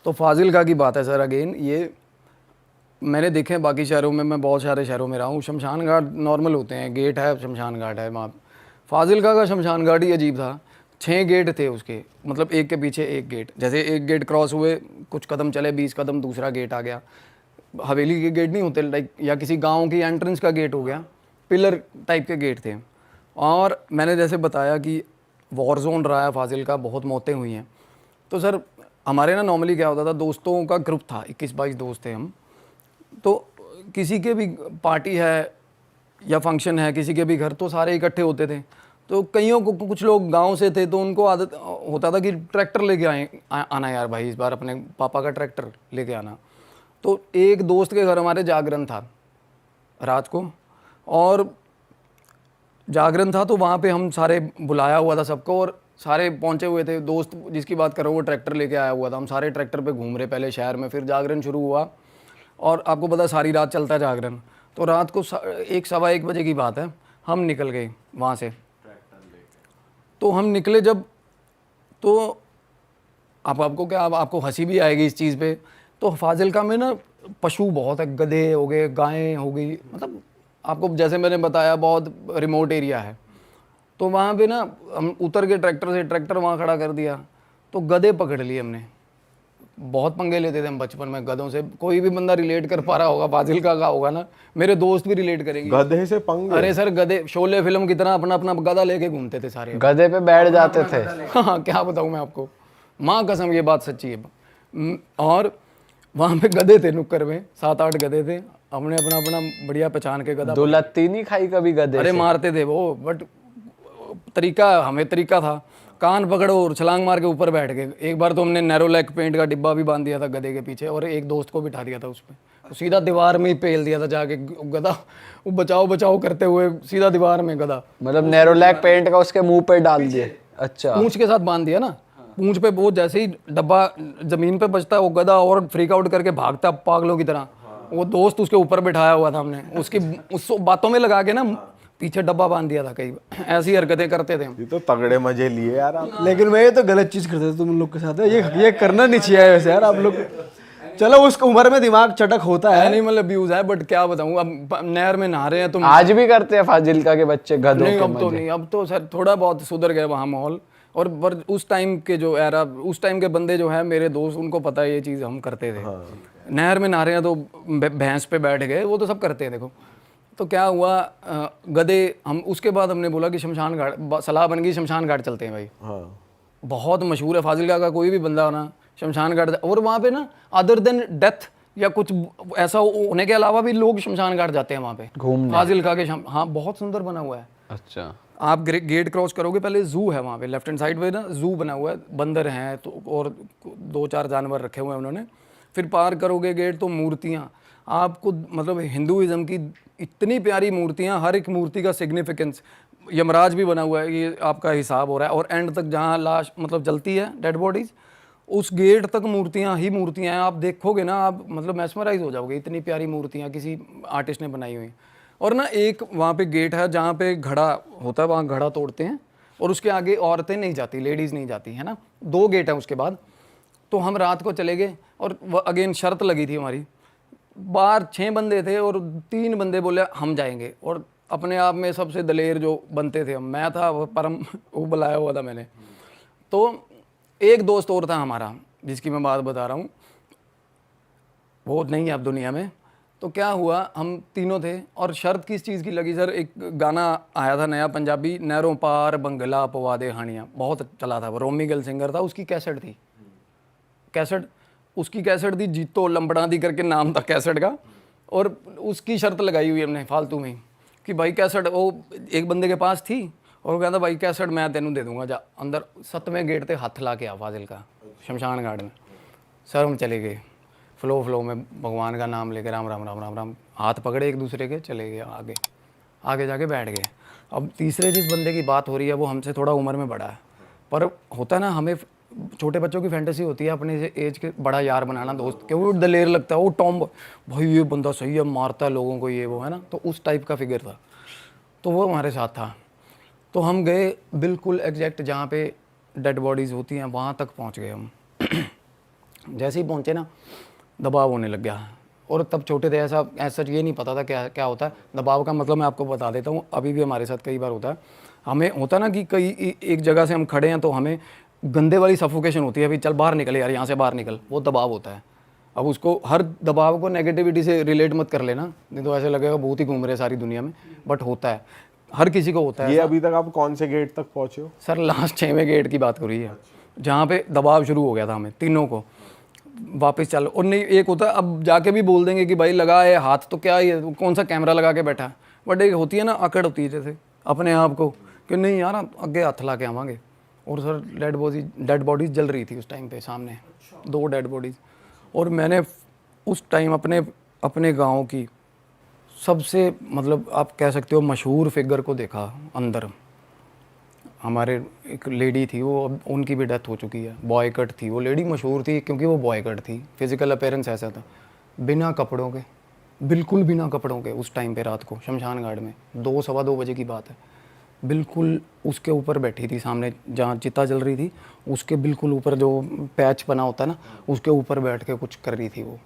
तो फाजिलका की बात है सर, अगेन ये मैंने देखे हैं बाकी शहरों में, मैं बहुत सारे शहरों में रहा हूँ, शमशान घाट नॉर्मल होते हैं, गेट है, शमशान घाट है वहाँ। फाजिलका का शमशान घाट ही अजीब था। 6 गेट थे उसके, मतलब एक के पीछे एक गेट। जैसे एक गेट क्रॉस हुए, कुछ कदम चले, 20 कदम, दूसरा गेट आ गया। हवेली के गेट नहीं होते लाइक, या किसी गांव की एंट्रेंस का गेट हो गया, पिलर टाइप के गेट थे। और मैंने जैसे बताया कि वॉर जोन रहा है फाजिलका, बहुत मौतें हुई हैं। तो सर हमारे ना नॉर्मली क्या होता था, दोस्तों का ग्रुप था, 21-22 दोस्त थे हम। तो किसी के भी पार्टी है या फंक्शन है किसी के भी घर, तो सारे इकट्ठे होते थे। तो कईयों को, कुछ लोग गांव से थे तो उनको आदत होता था कि ट्रैक्टर लेके आना यार भाई, इस बार अपने पापा का ट्रैक्टर लेके आना। तो एक दोस्त के घर हमारे जागरण था रात को, और जागरण था तो वहाँ पे हम सारे बुलाया हुआ था सबको, और सारे पहुँचे हुए थे। दोस्त जिसकी बात कर रहा हूँ वो ट्रैक्टर लेके आया हुआ था, हम सारे ट्रैक्टर पे घूम रहे पहले शहर में, फिर जागरण शुरू हुआ। और आपको पता सारी रात चलता है जागरण। तो रात को 1 सवा 1 बजे की बात है, हम निकल गए वहाँ से। तो हम निकले जब, तो आपको क्या, आपको हंसी भी आएगी इस चीज़ पे। तो फाजिलका में ना पशु बहुत है, गधे हो गए, गायें हो गई, मतलब आपको जैसे मैंने बताया बहुत रिमोट एरिया है। तो वहाँ पे ना हम उतर के ट्रैक्टर से, ट्रैक्टर वहाँ खड़ा कर दिया, तो गधे पकड़ लिए हमने। बहुत पंगे लेते थे हम बचपन में गधों से। कोई भी बंदा रिलेट कर पा रहा होगा, फाजिलका का होगा ना, मेरे दोस्त भी रिलेट करेंगे। गधे से पंगे? अरे सर गधे, शोले फिल्म की तरह अपना अपना गधा लेके घूमते थे सारे, गधे पे बैठ जाते थे। हाँ क्या बताऊँ मैं आपको, माँ कसम ये बात सच्ची है। और वहाँ पे गधे थे नुक्कड़ में, 7-8 गधे थे। हमने अपना अपना बढ़िया पहचान के गधा, दो लत्ती नहीं खाई कभी गधे अरे से? मारते थे वो, बट तरीका, हमें तरीका था, कान पकड़ो और छलांग मार के ऊपर बैठ गए। एक बार तो हमने नैरो लैक पेंट का डिब्बा भी बांध दिया था गधे के पीछे, और एक दोस्त को बिठा दिया था उस पर, सीधा दीवार में ही पेल दिया था जाके गधा। वो बचाओ बचाओ करते हुए सीधा दीवार में गधा, मतलब नैरोलैक पेंट का उसके मुंह पे डाल दिए? अच्छा, पूंछ के साथ बांध दिया ना। पूंछ पे वो जैसे ही डब्बा जमीन पे बचता है, वो गधा और फ्रीक आउट करके भागता पागलों की तरह। वो दोस्त उसके ऊपर बिठाया हुआ था हमने, उसकी उस बातों में लगा के ना पीछे डब्बा बांध दिया था। कई ऐसी हरकतें करते थे हम। ये तो तगड़े मजे लिए यार आप। लेकिन मैं ये तो गलत चीज करते थे तुम लोग के साथ, ये करना नहीं चाहिए वैसे यार आप लोग। चलो उस उम्र में दिमाग चटक होता है। नहीं मतलब व्यूज है, बट क्या बताऊँ, अब नहर में नहा रहे हैं तो आज भी करते हैं फाजिलका के बच्चे गधों नहीं, के अब तो मजे? नहीं, अब तो सर थोड़ा बहुत सुधर गया वहाँ माहौल। और पर उस टाइम के जो एरा, उस टाइम के बंदे जो है मेरे दोस्त, उनको पता है ये चीज़ हम करते थे। नहर में नहा रहे हैं तो भैंस पे बैठ गए, वो तो सब करते हैं देखो। तो क्या हुआ, गधे, हम उसके बाद हमने बोला कि शमशान घाट, सलाह बन गई शमशान घाट चलते हैं भाई। हाँ। बहुत मशहूर है फाजिलका का, कोई भी बंदा होना शमशान घाट। और वहाँ पे ना अदर देन डेथ या कुछ ऐसा होने के अलावा भी लोग शमशान घाट जाते हैं वहाँ पे घूमने। फाजिलका के हाँ बहुत सुंदर बना हुआ है। अच्छा, आप गेट क्रॉस करोगे, पहले जू है वहाँ पे, लेफ्ट हैंड साइड पे ना जू बना हुआ है, बंदर हैं तो, और 2-4 जानवर रखे हुए हैं उन्होंने। फिर पार करोगे गेट तो मूर्तियाँ आपको, मतलब हिंदुइज्म की इतनी प्यारी मूर्तियाँ, हर एक मूर्ति का सिग्निफिकेंस। यमराज भी बना हुआ है, ये आपका हिसाब हो रहा है। और एंड तक जहाँ लाश मतलब जलती है डेड बॉडीज, उस गेट तक मूर्तियाँ ही मूर्तियाँ हैं। आप देखोगे ना, आप मतलब मैस्मराइज हो जाओगे, इतनी प्यारी मूर्तियाँ किसी आर्टिस्ट ने बनाई हुई। और ना एक वहाँ पे गेट है जहाँ पे घड़ा होता है, वहाँ घड़ा तोड़ते हैं, और उसके आगे औरतें नहीं जाती, लेडीज़ नहीं जाती है ना। 2 गेट हैं उसके बाद। तो हम रात को चले गए, और अगेन शर्त लगी थी हमारी। बाहर 6 बंदे थे और 3 बंदे बोले हम जाएंगे, और अपने आप में सबसे दलेर जो बनते थे हम, मैं था वो परम, वो बुलाया हुआ था मैंने। तो एक दोस्त और था हमारा जिसकी मैं बात बता रहा हूँ, वो नहीं है अब दुनिया में। तो क्या हुआ, हम तीनों थे, और शर्त किस चीज़ की लगी सर, एक गाना आया था नया पंजाबी, नहरों पार बंगला पवा दे हानियाँ, बहुत चला था, वो रोमी गिल सिंगर था, उसकी कैसेट थी। कैसेट, उसकी कैसेट थी, जीतो लंबड़ा दी करके नाम था कैसेट का। और उसकी शर्त लगाई हुई हमने फालतू में कि भाई कैसेट, वो एक बंदे के पास थी, और वो कहता भाई कैसेट मैं तेनू दे दूंगा, जा अंदर 7वें गेट पे हाथ ला के आ फाजिलका शमशान घाट में। सर हम चले गए फ्लो में, भगवान का नाम लेके राम राम राम राम राम, हाथ पकड़े एक दूसरे के, चले गए आगे। आगे जाके बैठ गए। अब तीसरे जिस बंदे की बात हो रही है वो हमसे थोड़ा उम्र में बड़ा है, पर होता है ना, हमें छोटे बच्चों की फैंटेसी होती है अपने से एज के बड़ा यार बनाना दोस्त के, वो दलेर लगता है, वो टॉम, भाई ये बंदा सही है, मारता है लोगों को, ये वो है ना। तो उस टाइप का फिगर था, तो वो हमारे साथ था। तो हम गए बिल्कुल एग्जैक्ट जहाँ पे डेड बॉडीज़ होती हैं, वहाँ तक पहुँच गए हम। जैसे ही पहुँचे ना दबाव होने लग गया। और तब छोटे थे, ऐसा सच ये नहीं पता था क्या क्या होता है दबाव का। मतलब मैं आपको बता देता हूँ, अभी भी हमारे साथ कई बार होता है। हमें होता ना कि कई एक जगह से हम खड़े हैं तो हमें गंदे वाली सफोकेशन होती है, अभी चल बाहर निकल यार, यहाँ से बाहर निकल, वो दबाव होता है। अब उसको हर दबाव को नेगेटिविटी से रिलेट मत कर लेना, नहीं तो ऐसे लगेगा बहुत ही घूम रहे सारी दुनिया में, बट होता है, हर किसी को होता है। ये अभी तक आप कौन से गेट तक पहुंचे हो? सर लास्ट 6वें गेट की बात करी है, जहाँ पे दबाव शुरू हो गया था हमें तीनों को। वापस चल, और नहीं एक होता है अब जाके भी बोल देंगे कि भाई लगा है हाथ तो क्या ये कौन सा कैमरा लगा के बैठा है, बट एक होती है ना अकड़ होती है जैसे अपने आप को कि नहीं यार अगे हाथ ला के आवांगे। और सर डेड बॉडीज जल रही थी उस टाइम पे सामने, 2 डेड बॉडीज। और मैंने उस टाइम अपने गांव की सबसे मतलब आप कह सकते हो मशहूर फिगर को देखा अंदर। हमारे एक लेडी थी, वो अब उनकी भी डेथ हो चुकी है, बॉय कट थी वो लेडी, मशहूर थी क्योंकि वो बॉय कट थी, फिजिकल अपीयरेंस ऐसा था, बिना कपड़ों के, बिल्कुल बिना कपड़ों के। उस टाइम पे रात को शमशान घाट में 2 सवा 2 बजे की बात है, बिल्कुल उसके ऊपर बैठी थी सामने जहाँ चिता जल रही थी, उसके बिल्कुल ऊपर जो पैच बना होता है ना, उसके ऊपर बैठ के कुछ कर रही थी वो।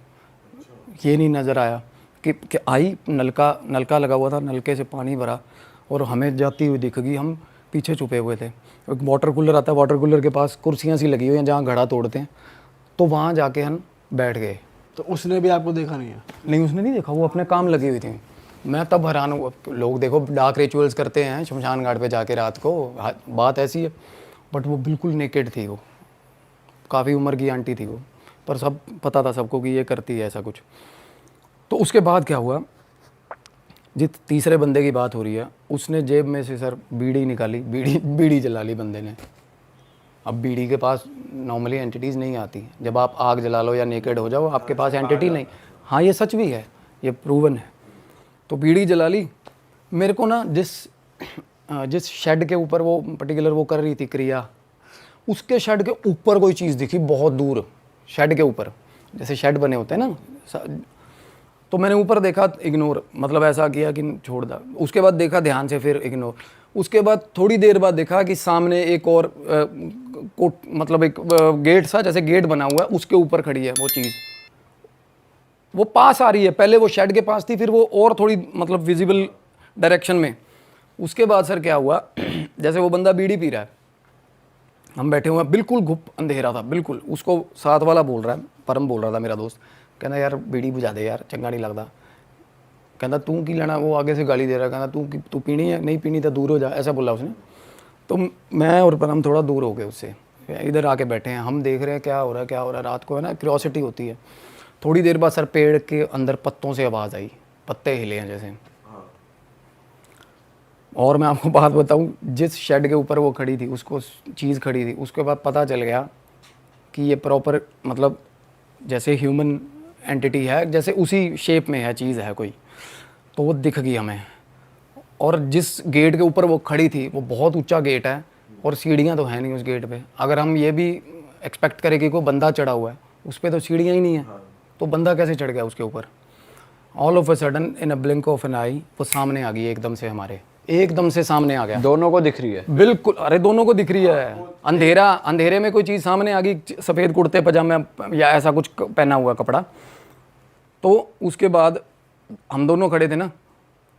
ये नहीं नज़र आया कि आई, नलका लगा हुआ था, नलके से पानी भरा और हमें जाती हुई दिख गई। हम पीछे छुपे हुए थे, एक वाटर कूलर आता है, वाटर कूलर के पास कुर्सियाँ सी लगी हुई हैं जहाँ घड़ा तोड़ते हैं, तो वहाँ जाके हम बैठ गए। तो उसने भी आपको देखा नहीं है? नहीं उसने नहीं देखा, वो अपने काम लगी हुई थी। मैं तब हैरान हुआ, लोग देखो डार्क रिचुअल्स करते हैं शमशान घाट पे जाके रात को, बात ऐसी है, बट वो बिल्कुल नेकेड थी, वो काफ़ी उम्र की आंटी थी वो, पर सब पता था सबको कि ये करती है ऐसा कुछ। तो उसके बाद क्या हुआ, जिस तीसरे बंदे की बात हो रही है, उसने जेब में से सर बीड़ी निकाली, बीड़ी जला ली बंदे ने। अब बीड़ी के पास नॉर्मली एंटिटीज़ नहीं आती, जब आप आग जला लो या नेकेड हो जाओ आपके पास एंटिटी नहीं। हाँ ये सच भी है, ये प्रूवन है। तो बीड़ी जला ली। मेरे को ना जिस शेड के ऊपर वो पर्टिकुलर वो कर रही थी क्रिया, उसके शेड के ऊपर कोई चीज़ दिखी बहुत दूर, शेड के ऊपर, जैसे शेड बने होते हैं ना। तो मैंने ऊपर देखा, इग्नोर, मतलब ऐसा किया कि छोड़ दा। उसके बाद देखा ध्यान से, फिर इग्नोर। उसके बाद थोड़ी देर बाद देखा कि सामने एक और मतलब एक गेट सा, जैसे गेट बना हुआ है, उसके ऊपर खड़ी है वो चीज़, वो पास आ रही है। पहले वो शेड के पास थी, फिर वो और थोड़ी मतलब विजिबल डायरेक्शन में। उसके बाद सर क्या हुआ, जैसे वो बंदा बीड़ी पी रहा है, हम बैठे हुए हैं, बिल्कुल घुप अंधेरा था बिल्कुल। उसको साथ वाला बोल रहा है, परम बोल रहा था मेरा दोस्त, कहना यार बीड़ी बुझा दे यार, चंगा नहीं लगता। कहता तू की लेना, वो आगे से गाली दे रहा, कहता तू पीनी है, नहीं पीनी तो दूर हो जा, ऐसा बोला उसने। तो मैं और परम थोड़ा दूर हो गए उससे, इधर आके बैठे हैं, हम देख रहे हैं क्या हो रहा है। रात को है ना क्यूरियोसिटी होती है। थोड़ी देर बाद सर पेड़ के अंदर पत्तों से आवाज़ आई, पत्ते हिले हैं जैसे। और मैं आपको बात बताऊं, जिस शेड के ऊपर वो खड़ी थी, उसको चीज़ खड़ी थी, उसके बाद पता चल गया कि ये प्रॉपर मतलब जैसे ह्यूमन एंटिटी है, जैसे उसी शेप में है चीज़ है कोई। तो वो दिख गई हमें। और जिस गेट के ऊपर वो खड़ी थी, वो बहुत ऊंचा गेट है और सीढ़ियाँ तो है नहीं उस गेट पे। अगर हम ये भी एक्सपेक्ट करें कि कोई बंदा चढ़ा हुआ है, उस पर तो सीढ़ियाँ ही नहीं है, तो बंदा कैसे चढ़ गया उसके ऊपर। All of a sudden in a blink of an eye वो सामने आ गई एकदम से, हमारे एकदम से सामने आ गया। दोनों को दिख रही है? बिल्कुल, अरे दोनों को दिख रही है। अंधेरे में कोई चीज़ सामने आ गई, सफ़ेद कुर्ते पजामे या ऐसा कुछ पहना हुआ कपड़ा। तो उसके बाद हम दोनों खड़े थे ना,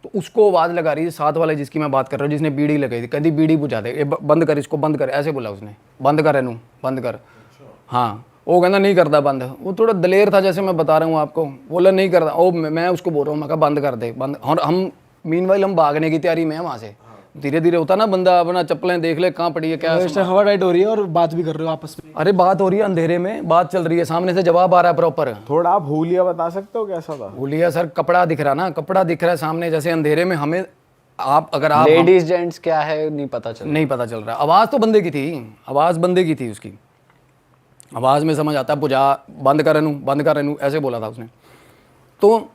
तो उसको आवाज़ लगा रही है साथ वाले जिसकी मैं बात कर रहा हूँ, जिसने बीड़ी लगाई थी, कभी बीड़ी बुझा दे, ये बंद कर, इसको बंद कर, ऐसे बोला उसने, बंद कर एनू, बंद कर। हाँ, वो कहना नहीं करता बंद। वो थोड़ा दलेर था, जैसे मैं बता रहा हूँ आपको, बोला नहीं करता। ओ मैं उसको बोल रहा हूँ, मैं कहा बंद कर दे, बंद। और हम मीनवाइल हम भागने की तैयारी में है वहाँ से। धीरे धीरे होता ना, बंदा अपना चप्पलें देख ले कहाँ पड़ी है क्या। हवा टाइट हो रही है और बात भी कर रहे हो आपस में? अरे बात हो रही है, अंधेरे में बात चल रही है, सामने से जवाब आ रहा है प्रॉपर। थोड़ा आप हुलिया बता सकते हो कैसा था? हुलिया सर कपड़ा दिख रहा ना, कपड़ा दिख रहा है सामने, जैसे अंधेरे में हमें अगर आप लेडीज जेंट्स क्या है नहीं पता चल रहा। आवाज़ तो बंदे की थी, आवाज़ बंदे की थी, उसकी आवाज़ में समझ आता, बुझा, बंद कर रेनू, ऐसे बोला था उसने। तो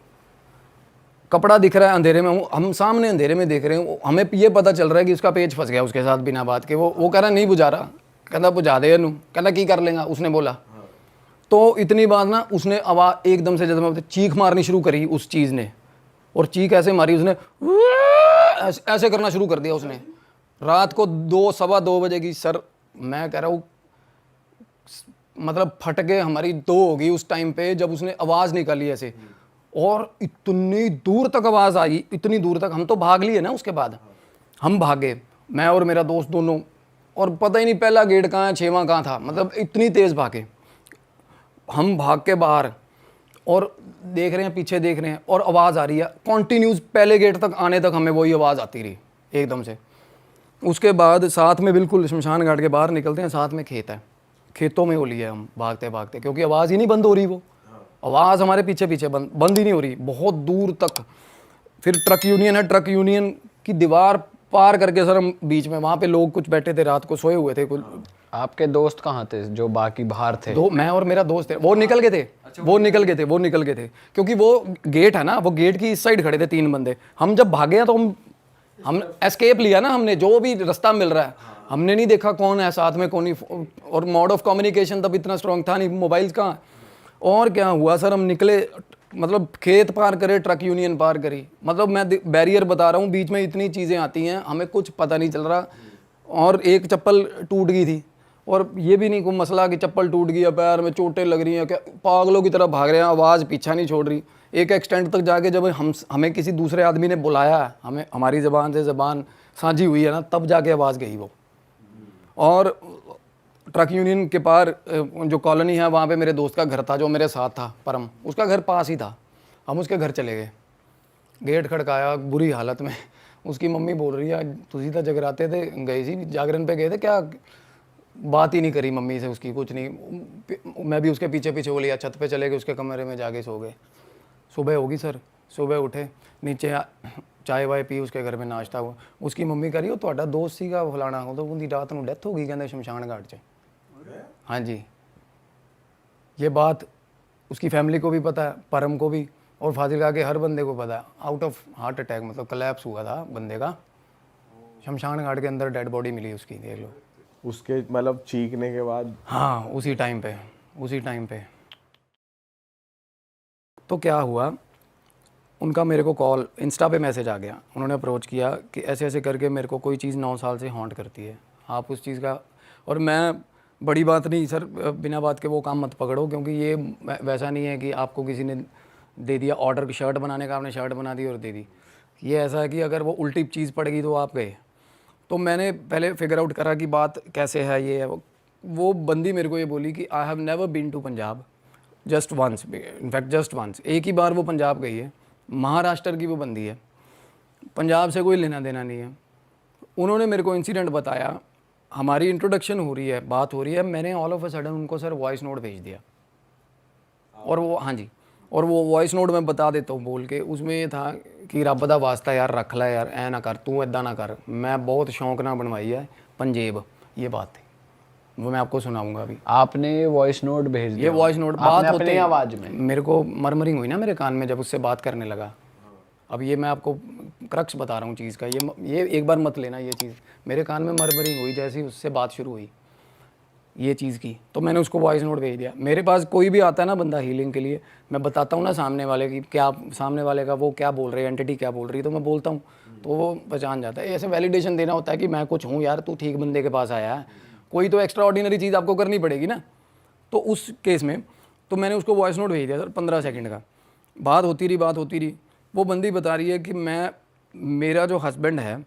कपड़ा दिख रहा है अंधेरे में, हम सामने अंधेरे में देख रहे हैं, हमें ये पता चल रहा है कि उसका पेज फंस गया उसके साथ बिना बात के। वो कह रहा नहीं बुझा रहा, कहता बुझा दे नू, कहता की कर लेगा, उसने बोला। तो इतनी बात ना, उसने आवाज़ एकदम से जैसे मैं चीख मारनी शुरू करी उस चीज़ ने, और चीख ऐसे मारी उसने, ऐसे करना शुरू कर दिया उसने। रात को 2 सवा 2 बजे की सर, मैं कह रहा हूँ मतलब फट के हमारी दो होगी उस टाइम पे जब उसने आवाज़ निकाली ऐसे, और इतनी दूर तक आवाज़ आई, इतनी दूर तक। हम तो भाग लिए ना, उसके बाद हम भागे, मैं और मेरा दोस्त दोनों, और पता ही नहीं पहला गेट कहाँ है, 6वां कहाँ था, मतलब इतनी तेज़ भागे हम। भाग के बाहर और देख रहे हैं, पीछे देख रहे हैं, और आवाज़ आ रही है कॉन्टीन्यूस, पहले गेट तक आने तक हमें वही आवाज़ आती रही एकदम से। उसके बाद साथ में बिल्कुल शमशान घाट के बाहर निकलते हैं, साथ में खेत है, खेतों में हो लिया हम भागते भागते, क्योंकि आवाज़ ही नहीं बंद हो रही, वो आवाज़ हमारे पीछे पीछे बंद ही नहीं हो रही बहुत दूर तक। फिर ट्रक यूनियन है, ट्रक यूनियन की दीवार पार करके सर हम बीच में, वहाँ पे लोग कुछ बैठे थे, रात को सोए हुए थे कुछ। आपके दोस्त कहाँ थे जो बाकी बाहर थे? मैं और मेरा दोस्त थे, वो निकल गए थे, वो निकल गए थे, क्योंकि वो गेट है ना, वो गेट की इस साइड खड़े थे 3 बंदे। हम जब भागे हैं तो हम एस्केप लिया ना हमने, जो भी रास्ता मिल रहा है। हमने नहीं देखा कौन है साथ में, कौन नहीं, और मोड ऑफ कम्युनिकेशन तब इतना स्ट्रांग था नहीं, मोबाइल कहाँ। और क्या हुआ सर, हम निकले, मतलब खेत पार करे, ट्रक यूनियन पार करी, मतलब मैं बैरियर बता रहा हूँ, बीच में इतनी चीज़ें आती हैं, हमें कुछ पता नहीं चल रहा। और एक चप्पल टूट गई थी, और ये भी नहीं कोई मसला कि चप्पल टूट गई है, पैर में चोटें लग रही हैं, क्या पागलों की तरह भाग रहे हैं, आवाज़ पीछा नहीं छोड़ रही। एक एक्सटेंट तक जाके जब हमें किसी दूसरे आदमी ने बुलाया, हमें हमारी ज़बान से ज़बान साझी हुई है ना, तब जाके आवाज़ गई वो। और ट्रक यूनियन के पार जो कॉलोनी है, वहाँ पे मेरे दोस्त का घर था जो मेरे साथ था, परम, उसका घर पास ही था। हम उसके घर चले गए, गेट खड़काया, बुरी हालत में। उसकी मम्मी बोल रही है, तुझी तो जगराते थे, गए सी जागरण पे गए थे क्या? बात ही नहीं करी मम्मी से उसकी, कुछ नहीं। मैं भी उसके पीछे पीछे हो लिया, छत पे चले गए, उसके कमरे में जाके सो गए। सुबह होगी सर, सुबह उठे, नीचे चाय वाय पी, उसके घर में नाश्ता हुआ। उसकी मम्मी कह रही हो ਤੁਹਾਡਾ ਦੋਸਤ ਸੀਗਾ ਫਲਾਣਾ, ਉਹ ਤਾਂ ਉਹਦੀ ਰਾਤ ਨੂੰ ਡੈਥ ਹੋ ਗਈ ਕਹਿੰਦੇ शमशान घाट 'ਚ। हाँ जी, ये बात उसकी फैमिली को भी पता है, परम को भी, और फाजिलका के हर बंदे को पता है। आउट ऑफ हार्ट अटैक, मतलब कलैप्स हुआ था बंदे का, शमशान घाट के अंदर डेड बॉडी मिली उसकी, देख लो। उसके मतलब चीखने के बाद? हाँ, उसी टाइम पे। तो क्या हुआ, उनका मेरे को कॉल, इंस्टा पे मैसेज आ गया, उन्होंने अप्रोच किया कि ऐसे ऐसे करके मेरे को कोई चीज़ 9 साल से हॉन्ट करती है, आप उस चीज़ का। और मैं, बड़ी बात नहीं सर, बिना बात के वो काम मत पकड़ो, क्योंकि ये वैसा नहीं है कि आपको किसी ने दे दिया ऑर्डर की शर्ट बनाने का, आपने शर्ट बना दी और दे दी। ये ऐसा है कि अगर वो उल्टी चीज़ पड़ेगी तो आप गए। तो मैंने पहले फिगर आउट करा कि बात कैसे है, ये है वो बंदी मेरे को ये बोली कि I have never been to Punjab, just once, in fact just once, एक ही बार वो पंजाब गई है। महाराष्ट्र की वो बंदी है, पंजाब से कोई लेना देना नहीं है। उन्होंने मेरे को इंसिडेंट बताया, हमारी इंट्रोडक्शन हो रही है, बात हो रही है, मैंने ऑल ऑफ अ सडन उनको सर वॉइस नोट भेज दिया। और वो, हाँ जी, और वो वॉइस नोट मैं बता देता हूँ बोल के, उसमें ये था कि रब दा वास्ता यार रख ला यार, ऐ ना कर तू, इदा ना कर, मैं बहुत शौक ना बनवाई है पंजेब, ये बात थी। वो मैं आपको सुनाऊंगा अभी। आपने वॉइस नोट भेज दिया? ये वॉइस नोट आपने बात अपनी होते आवाज़ में? मेरे को मरमरिंग हुई ना मेरे कान में जब उससे बात करने लगा। अब ये मैं आपको क्रक्स बता रहा हूँ चीज़ का, ये एक बार मत लेना ये चीज़, मेरे कान में मरमरिंग हुई जैसे ही उससे बात शुरू हुई ये चीज़ की। तो मैंने उसको वॉइस नोट भेज दिया। मेरे पास कोई भी आता है ना बंदा हीलिंग के लिए, मैं बताता हूँ ना सामने वाले की क्या, सामने वाले का वो क्या बोल रही है, एंटिटी क्या बोल रही है, तो मैं बोलता हूँ तो वो पहचान जाता है। ऐसे वैलिडेशन देना होता है कि मैं कुछ हूँ यार, तू ठीक बंदे के पास आया है, कोई तो एक्स्ट्रा ऑर्डिनरी चीज़ आपको करनी पड़ेगी ना। तो उस केस में तो मैंने उसको वॉइस नोट भेज दिया सर, 15 सेकंड का। बात होती रही, वो बंदी बता रही है कि मेरा जो हस्बैंड है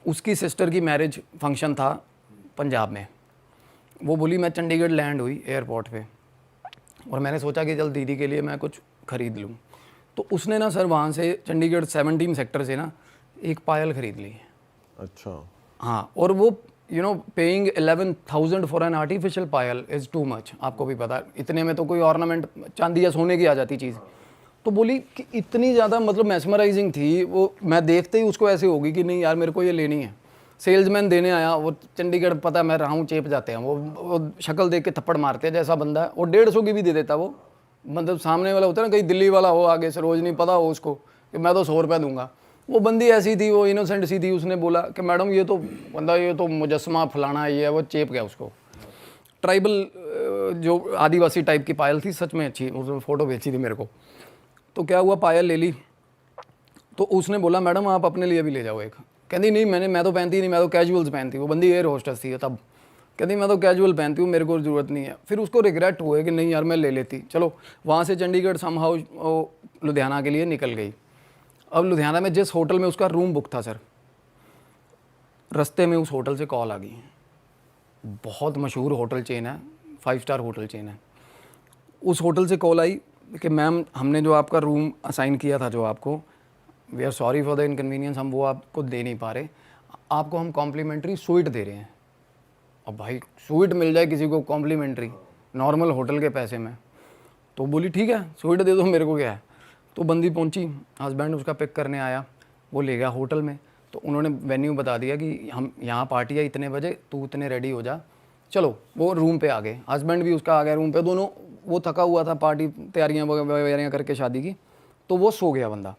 उसकी सिस्टर की मैरिज फंक्शन था पंजाब में। वो बोली मैं चंडीगढ़ लैंड हुई एयरपोर्ट पे, और मैंने सोचा कि चल दीदी के लिए मैं कुछ ख़रीद लूँ। तो उसने ना सर वहाँ से चंडीगढ़ 17 सेक्टर से ना एक पायल ख़रीद ली। अच्छा। हाँ, और वो paying 11,000 for an artificial Payal is too much. आपको भी पता है, इतने में तो कोई ऑर्नामेंट चांदी या सोने की आ जाती चीज़। तो बोली कि इतनी ज़्यादा मतलब मैस्मराइजिंग थी वो, मैं देखते ही उसको ऐसे होगी कि नहीं यार मेरे को ये लेनी है। सेल्समैन देने आया, वो चंडीगढ़ पता मैं रहा हूँ, चेप जाते हैं वो शक्ल देख के थप्पड़ मारते हैं जैसा बंदा है। और 150 की भी दे देता वो, मतलब सामने वाला होता है ना, कहीं दिल्ली वाला हो आगे से, रोज़ नहीं पता हो उसको कि मैं तो 100 रुपये दूंगा। वो बंदी ऐसी थी, वो इनोसेंट सी थी। उसने बोला कि मैडम ये तो बंदा, ये तो मुजस्समा फलाना ये है, वो चेप गया उसको। ट्राइबल जो आदिवासी टाइप की पायल थी, सच में अच्छी, उसने फ़ोटो भेजी थी मेरे को। तो क्या हुआ, पायल ले ली। तो उसने बोला मैडम आप अपने लिए भी ले जाओ एक। कहती नहीं मैं तो पहनती नहीं, मैं तो कैजुअल्स पहनती। वो बंदी एयर होस्टेस थी तब। कहती मैं तो कैजुअल पहनती हूँ, मेरे को ज़रूरत नहीं है। फिर उसको रिग्रेट हुए कि नहीं यार मैं ले लेती। चलो वहाँ से चंडीगढ़ समहाउ लुधियाना के लिए निकल गई। अब लुधियाना में जिस होटल में उसका रूम बुक था सर, रास्ते में उस होटल से कॉल आ गई। बहुत मशहूर होटल चेन है, 5 स्टार होटल चेन है। उस होटल से कॉल आई कि मैम हमने जो आपका रूम असाइन किया था जो आपको, we are sorry for the inconvenience, हम वो आपको दे नहीं पा रहे, आपको हम कॉम्प्लीमेंट्री स्वीट दे रहे हैं। अब भाई स्वीट मिल जाए किसी को कॉम्प्लीमेंट्री नॉर्मल होटल के पैसे में, तो बोली ठीक है स्वीट दे दो, मेरे को क्या है। तो बंदी पहुंची, हस्बैंड उसका पिक करने आया, वो ले गया होटल में। तो उन्होंने वेन्यू बता दिया कि हम यहाँ पार्टी है इतने बजे, तू इतने रेडी हो जा। चलो वो रूम पे आ गए, हस्बैंड भी उसका आ गया रूम पे, दोनों, वो थका हुआ था पार्टी तैयारियाँ वगैरह करके शादी की, तो वो सो गया बंदा।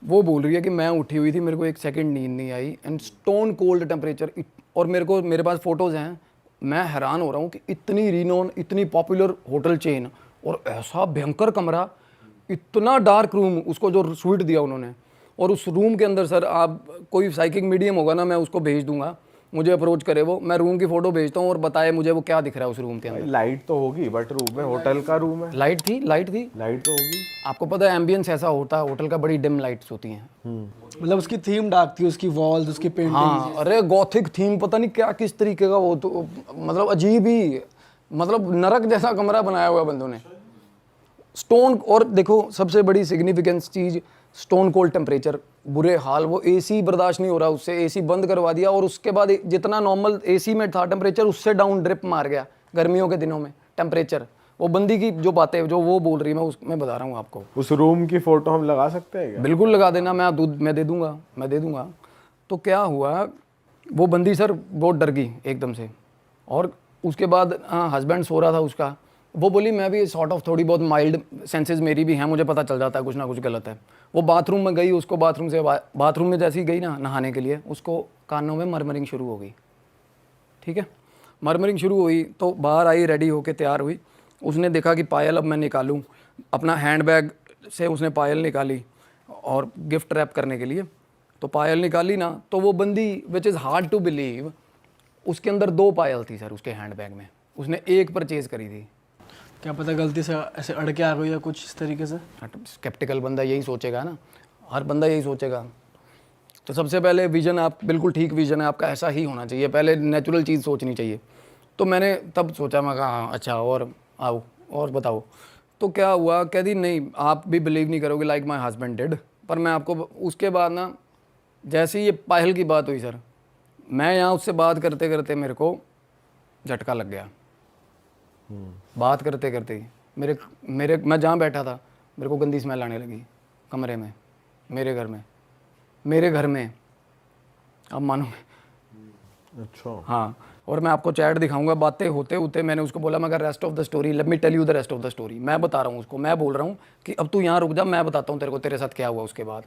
वो बोल रही है कि मैं उठी हुई थी, मेरे को एक सेकंड नींद नहीं आई, एंड स्टोन कोल्ड टेम्परेचर। और मेरे पास फ़ोटोज़ हैं, मैं हैरान हो रहा हूँ कि इतनी रीनोन, इतनी पॉपुलर होटल चेन और ऐसा भयंकर कमरा, इतना डार्क रूम, उसको जो स्वीट दिया उन्होंने। और उस रूम के अंदर सर, आप कोई साइकिक मीडियम होगा ना, मैं उसको भेज दूंगा, मुझे अप्रोच करे वो, मैं रूम की फ़ोटो भेजता हूँ और बताए मुझे वो क्या दिख रहा है उस रूम के अंदर। लाइट तो होगी बट रूम में, होटल का रूम है, लाइट थी, लाइट थी। लाइट तो होगी। आपको पता है एम्बियंस ऐसा होता है होटल का, बड़ी डिम लाइट्स होती हैं। मतलब उसकी थीम डार्क थी, उसकी वॉल्स, उसकी पेंटिंग। हाँ, अरे गॉथिक थीम, पता नहीं क्या किस तरीके का वो, तो मतलब अजीब ही, मतलब नरक जैसा कमरा बनाया हुआ बंदों ने। स्टोन, और देखो सबसे बड़ी सिग्निफिकेंस चीज़, स्टोन कोल्ड टेम्परेचर, बुरे हाल। वो एसी बर्दाश्त नहीं हो रहा उससे, एसी बंद करवा दिया, और उसके बाद जितना नॉर्मल एसी में था टेम्परेचर, उससे डाउन ड्रिप मार गया गर्मियों के दिनों में टेम्परेचर। वो बंदी की जो बातें जो वो बोल रही है, मैं बता रहा हूँ आपको। उस रूम की फोटो हम लगा सकते हैं क्या? बिल्कुल लगा देना, मैं दे दूंगा, मैं दे दूंगा। तो क्या हुआ, वो बंदी सर बहुत डर गई एकदम से। और उसके बाद हस्बैंड सो रहा था उसका, वो बोली मैं भी सॉर्ट ऑफ थोड़ी बहुत माइल्ड सेंसेस मेरी भी हैं, मुझे पता चल जाता है कुछ ना कुछ गलत है। वो बाथरूम में गई, उसको बाथरूम में जैसे ही गई ना नहाने के लिए, उसको कानों में मरमरिंग शुरू हो गई। ठीक है, मरमरिंग शुरू हुई तो बाहर आई, रेडी होके तैयार हुई। उसने देखा कि पायल अब मैं निकालूं, अपना हैंडबैग से उसने पायल निकाली और गिफ्ट रैप करने के लिए। तो पायल निकाली ना, तो वो बंदी, which is hard to believe, उसके अंदर 2 पायल थी सर उसके हैंडबैग में। उसने एक परचेज़ करी थी। क्या पता गलती से ऐसे अड़ के आ गई या कुछ इस तरीके से। स्केप्टिकल बंदा यही सोचेगा ना, हर बंदा यही सोचेगा। तो सबसे पहले विजन, आप बिल्कुल ठीक विजन है आपका, ऐसा ही होना चाहिए, पहले नेचुरल चीज़ सोचनी चाहिए। तो मैंने तब सोचा, मैं कहा हाँ अच्छा, और आओ और बताओ। तो क्या हुआ, कहती नहीं आप भी बिलीव नहीं करोगे, लाइक माई हस्बैंड डिड। पर मैं आपको उसके बाद ना, जैसे ही ये पायल की बात हुई सर, मैं यहाँ उससे बात करते करते मेरे को झटका लग गया। बात करते करते ही मैं जहाँ बैठा था, मेरे को गंदी स्मेल आने लगी कमरे में, मेरे घर में। अब मानो। अच्छा। हाँ, और मैं आपको चैट दिखाऊंगा। बातें होते होते मैंने उसको बोला, मगर rest of the story, let me tell you the rest of the story. मैं बता रहा हूँ उसको, मैं बोल रहा हूँ कि अब तू यहाँ रुक जा, मैं बताता हूँ तेरे को तेरे साथ क्या हुआ उसके बाद।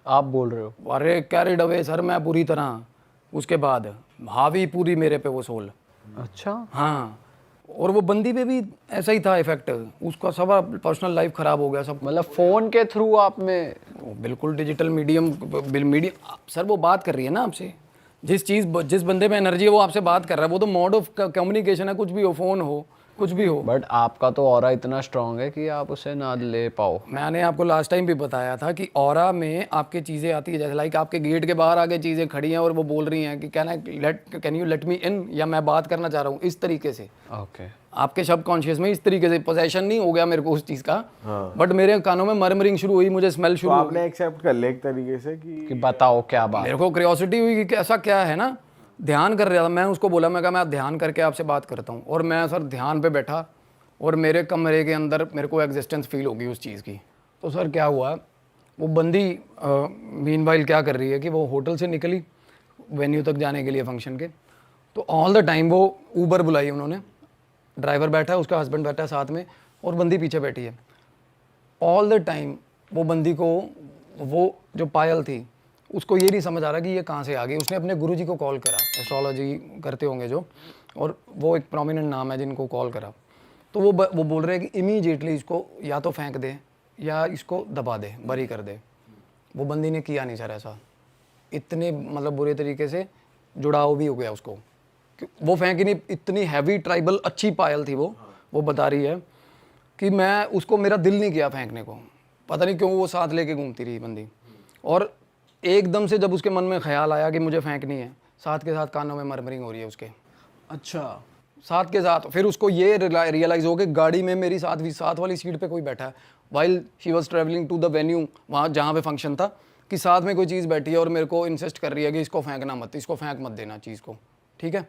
आप बोल रहे हो? अरे कैरिड अवे सर मैं पूरी तरह। उसके बाद हावी पूरी मेरे पे वो सोल। अच्छा। हाँ, और वो बंदी पे भी ऐसा ही था इफेक्ट, उसका सब पर्सनल लाइफ खराब हो गया सब। मतलब फोन के थ्रू आप में? बिल्कुल डिजिटल मीडियम सर, वो बात कर रही है ना आपसे, जिस बंदे में एनर्जी है वो आपसे बात कर रहा है, वो तो मोड ऑफ कम्युनिकेशन है, कुछ भी हो, फोन हो, कुछ भी हो। बट आपका तो ऑरा इतना स्ट्रांग है कि आप उसे ना ले पाओ। मैंने आपको लास्ट टाइम भी बताया था कि ऑरा में आपके चीज़ें आती है, जैसे लाइक आपके गेट के बाहर आके चीज़ें खड़ी हैं और वो बोल रही हैं कि कैन यू लेट मी इन, या मैं बात करना चाह रहा हूँ, इस तरीके से। ओके। आपके सबकॉन्शियस में इस तरीके से पोजेशन नहीं हो गया मेरे को उस चीज़ का, बट मेरे कानों में मरमरिंग शुरू हुई, मुझे स्मेल शुरू तो हुई। आपने एक्सेप्ट कर लिया एक तरीके से कि बताओ क्या बात। मेरे को क्यूरियोसिटी हुई कि ऐसा क्या है ना, ध्यान कर रहा था मैं। उसको बोला, मैं कहा मैं ध्यान करके आपसे बात करता हूँ। और मैं सर ध्यान पे बैठा और मेरे कमरे के अंदर मेरे को एग्जिस्टेंस फील होगी उस चीज़ की। तो सर क्या हुआ, वो बंदी मीनवाइल क्या कर रही है कि वो होटल से निकली वेन्यू तक जाने के लिए फंक्शन के। तो ऑल द टाइम वो ऊबर बुलाई उन्होंने, ड्राइवर बैठा है, उसका हस्बैंड बैठा है साथ में और बंदी पीछे बैठी है। ऑल द टाइम वो बंदी को, वो जो पायल थी उसको ये नहीं समझ आ रहा कि ये कहाँ से आ गई। उसने अपने गुरुजी को कॉल करा, एस्ट्रोलॉजी करते होंगे जो, और वो एक प्रोमिनेंट नाम है जिनको कॉल करा। तो वो बोल रहे हैं कि इमीडिएटली इसको या तो फेंक दे या इसको दबा दे, बरी कर दे। वो बंदी ने किया नहीं सर ऐसा, इतने मतलब बुरे तरीके से जुड़ाव भी हो गया उसको। वो फेंकी नहीं, इतनी हैवी ट्राइबल अच्छी पायल थी वो बता रही है कि मैं उसको, मेरा दिल नहीं किया फेंकने को, पता नहीं क्यों वो साथ लेके घूमती रही बंदी। और एकदम से जब उसके मन में ख्याल आया कि मुझे फेंकनी है, साथ के साथ कानों में मरमरिंग हो रही है उसके, अच्छा, साथ के साथ। फिर उसको ये रियलाइज़ हो कि गाड़ी में मेरी साथ वाली सीट पे कोई बैठा है, while she was travelling to the venue, वहाँ जहाँ पे फंक्शन था, कि साथ में कोई चीज़ बैठी है और मेरे को इंसिस्ट कर रही है कि इसको फेंकना मत, इसको फेंक मत देना चीज़ को, ठीक है।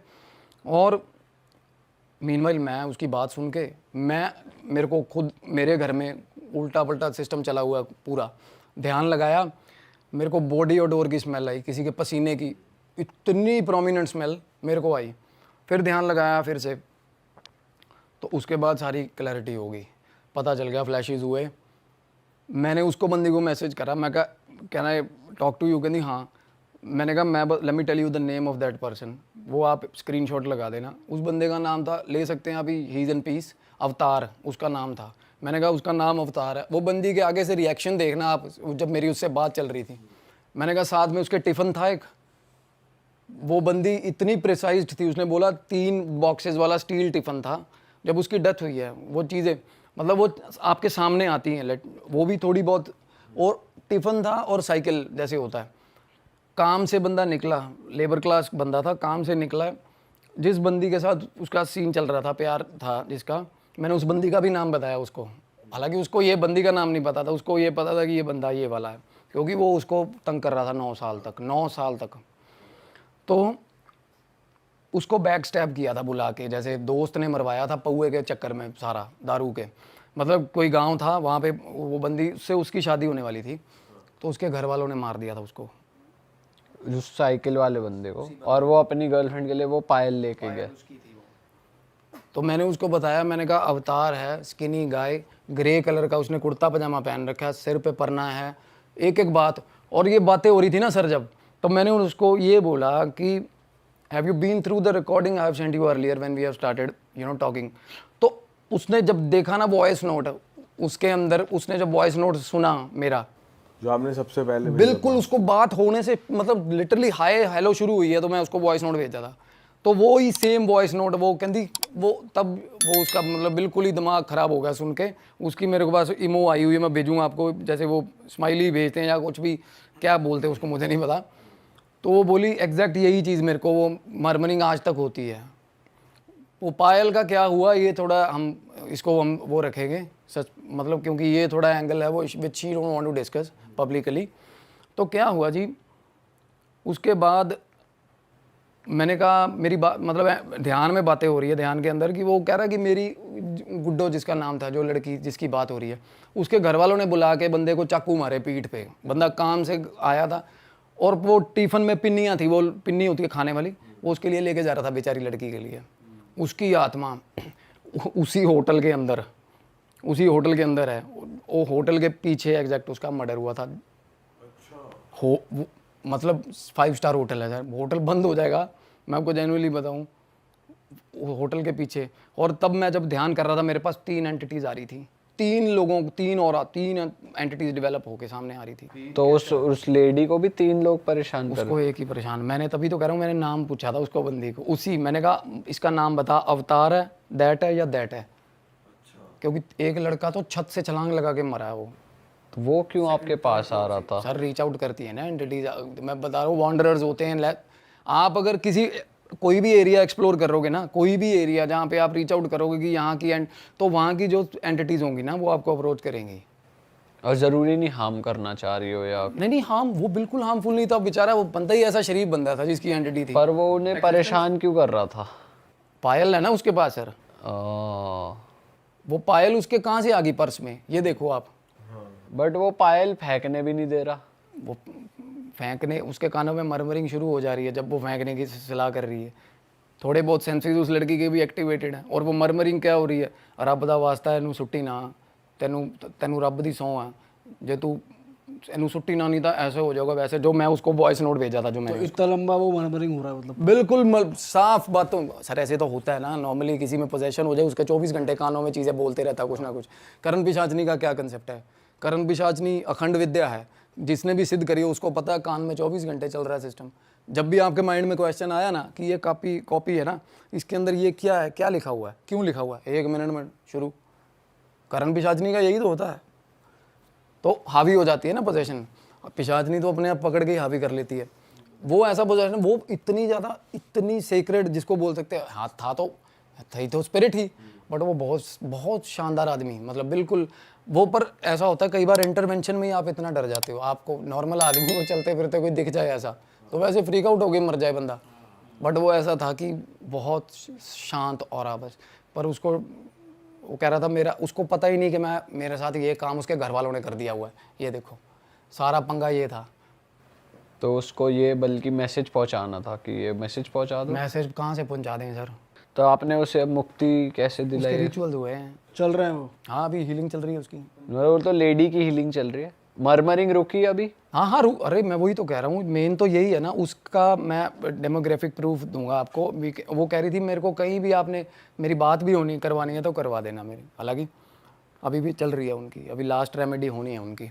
और मीनवाइल मैं उसकी बात सुन के, मेरे को खुद मेरे घर में उल्टा पल्टा सिस्टम चला हुआ पूरा, ध्यान लगाया, मेरे को बॉडी ओडोर की स्मेल आई, किसी के पसीने की इतनी प्रोमिनेंट स्मेल मेरे को आई। फिर ध्यान लगाया फिर से, तो उसके बाद सारी क्लैरिटी हो गई, पता चल गया, फ्लैशेस हुए। मैंने उसको बंदी को मैसेज करा, मैं कहा can I talk to you, कहती हाँ। मैंने कहा मैं let me tell you the name of that person, वो आप स्क्रीनशॉट लगा देना। उस बंदे का नाम था, ले सकते हैं अभी, ही इज़ इन पीस, अवतार उसका नाम था। मैंने कहा उसका नाम अवतार है। वो बंदी के आगे से रिएक्शन देखना आप, जब मेरी उससे बात चल रही थी। मैंने कहा साथ में उसके टिफ़िन था एक, वो बंदी इतनी प्रिसाइज्ड थी, उसने बोला 3 बॉक्सेस वाला स्टील टिफ़िन था। जब उसकी डेथ हुई है, वो चीज़ें मतलब वो आपके सामने आती हैं, वो भी थोड़ी बहुत। और टिफ़िन था और साइकिल जैसे होता है। काम से बंदा निकला, लेबर क्लास बंदा था, काम से निकला, जिस बंदी के साथ उसका सीन चल रहा था, प्यार था जिसका, मैंने उस बंदी का भी नाम बताया उसको। हालांकि उसको ये बंदी का नाम नहीं पता था, उसको ये पता था कि ये बंदा ये वाला है, क्योंकि वो उसको तंग कर रहा था 9 साल तक। तो उसको बैक स्टैब किया था बुला के, जैसे दोस्त ने मरवाया था पौए के चक्कर में, सारा दारू के। मतलब कोई गांव था वहाँ पे, वो बंदी से उसकी शादी होने वाली थी, तो उसके घर वालों ने मार दिया था उसको, उस साइकिल वाले बंदे को, और वो अपनी गर्लफ्रेंड के लिए वो पायल लेके गया। तो मैंने उसको बताया, मैंने कहा अवतार है, स्किनी गाय, ग्रे कलर का उसने कुर्ता पजामा पहन रखा है, सिर पे परना है, एक बात। और ये बातें हो रही थी ना सर जब, तो मैंने उसको ये बोला कि have you been through the recording I have sent you earlier when we have started talking. तो उसने जब देखा ना वॉइस नोट, उसके अंदर उसने जब वॉइस नोट सुना मेरा, जो आपने सबसे पहले बिल्कुल उसको बात होने से मतलब लिटरली हाय हेलो शुरू हुई है, तो मैं उसको वॉइस नोट भेजा था, तो वो ही सेम वॉइस नोट वो कहती, वो तब वो उसका मतलब बिल्कुल ही दिमाग ख़राब हो गया सुन के। उसकी मेरे को पास इमो आई हुई है, मैं भेजूँगा आपको, जैसे वो स्माइली भेजते हैं या कुछ भी, क्या बोलते हैं उसको मुझे नहीं पता। तो वो बोली एग्जैक्ट यही चीज़ मेरे को, वो मरमरिंग आज तक होती है। वो पायल का क्या हुआ, ये थोड़ा हम वो रखेंगे सच, मतलब क्योंकि ये थोड़ा एंगल है वो which she don't want to discuss publicly. तो क्या हुआ जी, उसके बाद मैंने कहा मेरी बात मतलब ध्यान में बातें हो रही है, ध्यान के अंदर, कि वो कह रहा कि मेरी गुड्डो जिसका नाम था, जो लड़की जिसकी बात हो रही है, उसके घर वालों ने बुला के बंदे को चाकू मारे पीठ पे। बंदा काम से आया था और वो टिफ़िन में पिन्नियाँ थी, वो पिन्नी होती है खाने वाली, वो उसके लिए लेके जा रहा था बेचारी लड़की के लिए। उसकी आत्मा उसी होटल के अंदर है। वो होटल के पीछे एग्जैक्ट उसका मर्डर हुआ था। मतलब 5 स्टार होटल है सर, होटल बंद हो जाएगा, मैं आपको जेन्युइनली बताऊं, होटल के पीछे। और तब मैं जब ध्यान कर रहा था, मेरे पास 3 एंटिटीज़ आ रही थी, 3 एंटिटीज़ डेवलप होके सामने आ रही थी। तो उस लेडी को भी 3 लोग परेशान कर, उसको एक ही परेशान। मैंने तभी तो कह रहा हूँ, मैंने नाम पूछा था उसको बंदी को, उसी मैंने कहा इसका नाम बता, अवतार है, दैट है या दैट है। क्योंकि एक लड़का तो छत से छलांग लगा के मरा है वो। तो वो क्यों आपके पास आ रहा था? सर रीच आउट करती है ना एंटिटीज, मैं बता रहा हूँ, वॉन्डरर्स होते हैं। आप अगर कोई भी एरिया एक्सप्लोर करोगे ना, कोई भी एरिया जहाँ पे आप रीच आउट करोगे कि यहाँ की तो वहाँ की जो एंटिटीज होंगी ना, वो आपको अप्रोच करेंगी। और ज़रूरी नहीं हार्म करना चाह रही हो या नहीं हार्म, वो बिल्कुल हार्मफुल नहीं था बेचारा, वो बंदा ही ऐसा शरीफ बंदा था जिसकी एंटिटी थी। पर वो उन्हें परेशान क्यों कर रहा था? पायल है ना उसके पास सर, वो पायल उसके कहाँ से आ गई पर्स में, ये देखो आप। बट वो पायल फेंकने भी नहीं दे रहा। वो फेंकने, उसके कानों में मरमरिंग शुरू हो जा रही है जब वो फेंकने की सलाह कर रही है। थोड़े बहुत सेंसेस उस लड़की के भी एक्टिवेटेड हैं। और वो मरमरिंग क्या हो रही है, रब दा वास्ता है, छुट्टी ना, तेनू रब दी सौं है, जे तू एनू छुट्टी ना नहीं था ऐसे हो जाएगा वैसे, जो मैं उसको वॉइस नोट भेजा था, जो मैंने। तो इतना लंबा वो मरमरिंग हो रहा है मतलब? बिल्कुल साफ बातों सर, ऐसे तो होता है ना नॉर्मली, किसी में पोजेशन हो जाए उसके 24 घंटे कानों में चीज़ें बोलते रहता कुछ ना कुछ। करण पिशाचनी का क्या कंसेप्ट है, करण पिशाचनी अखंड विद्या है, जिसने भी सिद्ध करी है उसको पता है कान में 24 घंटे चल रहा है सिस्टम। जब भी आपके माइंड में क्वेश्चन आया ना कि ये कॉपी है ना, इसके अंदर ये क्या है, क्या लिखा हुआ है, क्यों लिखा हुआ है, 1 मिनट में शुरू। करण पिशाचनी का यही तो होता है, तो हावी हो जाती है ना पोजेशन। पिशाचनी तो अपने आप पकड़ के ही हावी कर लेती है। वो ऐसा पोजेशन, वो इतनी ज़्यादा, इतनी सेक्रेड जिसको बोल सकते हैं, हाँ था तो स्पिरिट ही, बट वो बहुत बहुत शानदार आदमी, मतलब बिल्कुल वो। पर ऐसा होता है कई बार इंटरवेंशन में ही आप इतना डर जाते हो, आपको नॉर्मल आदमी को चलते फिरते कोई दिख जाए ऐसा तो वैसे फ्रीक आउट हो गए, मर जाए बंदा। बट वो ऐसा था कि बहुत शांत और बस। पर उसको, वो कह रहा था मेरा, उसको पता ही नहीं कि मेरे साथ ये काम उसके घर वालों ने कर दिया हुआ है, ये देखो सारा पंगा ये था। तो उसको ये बल्कि मैसेज पहुंचाना था कि ये मैसेज पहुंचा दो। मैसेज कहाँ से पहुंचा दें सर, तो आपने उसे मुक्ति कैसे उसके दिलाई? रिचुअल्स हुए हैं, चल रहे हैं वो। हाँ अभी हीलिंग चल रही है उसकी। वो तो लेडी की हीलिंग चल रही है, मरमरिंग रुकी अभी? हाँ, अरे मैं वही तो कह रहा हूँ, मेन तो यही है ना उसका। मैं डेमोग्राफिक प्रूफ दूंगा आपको। वो कह रही थी मेरे को कहीं भी आपने मेरी बात भी होनी करवानी है तो करवा देना मेरी। हालांकि अभी भी चल रही है उनकी, अभी लास्ट रेमेडी होनी है उनकी।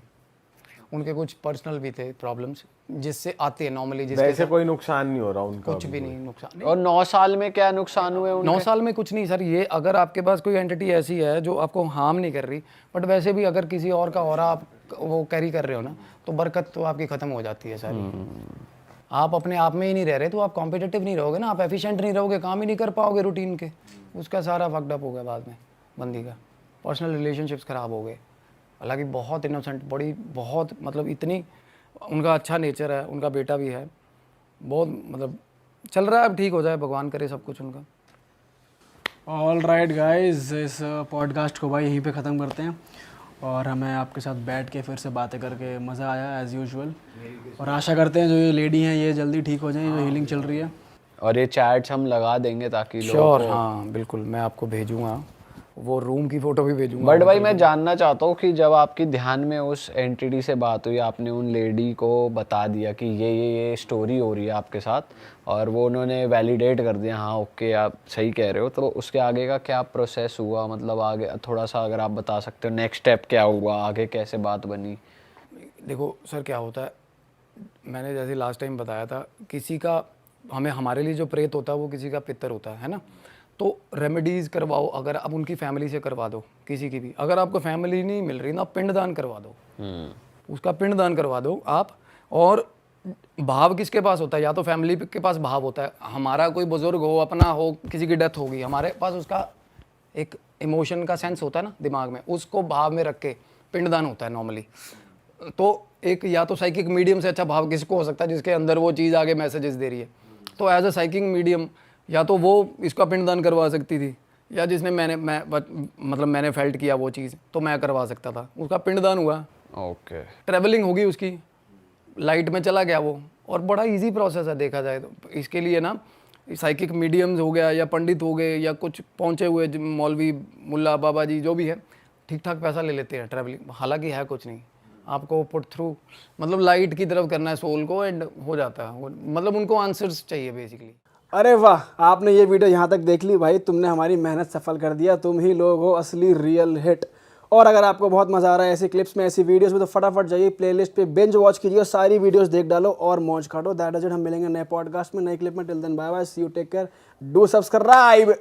उनके कुछ पर्सनल भी थे प्रॉब्लम्स जिससे आते हैं नॉर्मली, वैसे जिसके कोई नुकसान नहीं हो रहा उनका, कुछ भी नहीं नुकसान। और 9 साल में क्या नुकसान हुए उनके? 9 साल में कुछ नहीं सर। ये अगर आपके पास कोई एंटिटी ऐसी है जो आपको हार्म नहीं कर रही, बट वैसे भी अगर किसी और का ऑरा आप वो कैरी कर रहे हो ना, तो बरकत तो आपकी ख़त्म हो जाती है सारी। आप अपने आप में ही नहीं रह रहे तो आप कॉम्पिटिटिव नहीं रहोगे ना, आप एफिशिएंट नहीं रहोगे, काम ही नहीं कर पाओगे रूटीन के। उसका सारा फकड अप हो गया बाद में बंदी का, पर्सनल रिलेशनशिप्स ख़राब हो गए। हालांकि बहुत इनोसेंट, बड़ी बहुत मतलब इतनी उनका अच्छा नेचर है, उनका बेटा भी है, बहुत मतलब चल रहा है। अब ठीक हो जाए, भगवान करे सब कुछ उनका। ऑल राइट गाइज, इस पॉडकास्ट को भाई यहीं पे ख़त्म करते हैं। और हमें आपके साथ बैठ के फिर से बातें करके मज़ा आया एज़ यूजुअल। और आशा करते हैं जो ये लेडी हैं ये जल्दी ठीक हो जाएं, जो हीलिंग चल रही है। और ये चैट्स हम लगा देंगे ताकि लोग श्योर, हाँ बिल्कुल, मैं आपको भेजूंगा, वो रूम की फ़ोटो भी भेजूंगा। बट भाई मैं जानना चाहता हूँ कि जब आपकी ध्यान में उस एंटिटी से बात हुई, आपने उन लेडी को बता दिया कि ये स्टोरी हो रही है आपके साथ, और वो उन्होंने वैलिडेट कर दिया हाँ ओके आप सही कह रहे हो, तो उसके आगे का क्या प्रोसेस हुआ? मतलब आगे थोड़ा सा अगर आप बता सकते हो नेक्स्ट स्टेप क्या हुआ, आगे कैसे बात बनी? देखो सर क्या होता है, मैंने जैसे लास्ट टाइम बताया था, किसी का हमारे लिए जो प्रेत होता है वो किसी का पितर होता है ना। तो रेमेडीज़ करवाओ, अगर आप उनकी फैमिली से करवा दो, किसी की भी। अगर आपको फैमिली नहीं मिल रही ना, पिंडदान करवा दो, उसका पिंडदान करवा दो आप। और भाव किसके पास होता है? या तो फैमिली के पास भाव होता है, हमारा कोई बुजुर्ग हो, अपना हो, किसी की डेथ होगी, हमारे पास उसका एक इमोशन का सेंस होता है ना दिमाग में, उसको भाव में रख के पिंडदान होता है नॉर्मली। तो एक या तो साइकिक मीडियम से अच्छा भाव किसको हो सकता है? जिसके अंदर वो चीज़ आगे मैसेजेस दे रही है। तो एज अ साइकिक मीडियम या तो वो इसका पिंडदान करवा सकती थी, या जिसने मैंने फेल्ट किया वो चीज़, तो मैं करवा सकता था, उसका पिंडदान हुआ। ओके, ट्रैवलिंग होगी उसकी, लाइट में चला गया वो। और बड़ा इजी प्रोसेस है देखा जाए तो। इसके लिए ना साइकिक मीडियम्स हो गया, या पंडित हो गए, या कुछ पहुँचे हुए मौलवी मुल्ला बाबा जी जो भी है, ठीक ठाक पैसा ले लेते हैं ट्रैवलिंग। हालांकि है कुछ नहीं, आपको पुट थ्रू मतलब लाइट की तरफ करना है सोल को, एंड हो जाता है। मतलब उनको आंसर्स चाहिए बेसिकली। अरे वाह, आपने ये वीडियो यहाँ तक देख ली भाई, तुमने हमारी मेहनत सफल कर दिया। तुम ही लोग हो असली रियल हिट। और अगर आपको बहुत मज़ा आ रहा है ऐसी क्लिप्स में, ऐसी वीडियोस में, तो फटाफट जाइए प्लेलिस्ट पे बिंज वॉच कीजिए, सारी वीडियोस देख डालो और मौज काटो। That is it. हम मिलेंगे नए पॉडकास्ट में, नए क्लिप में। Till then bye bye, see you, take care, do subscribe.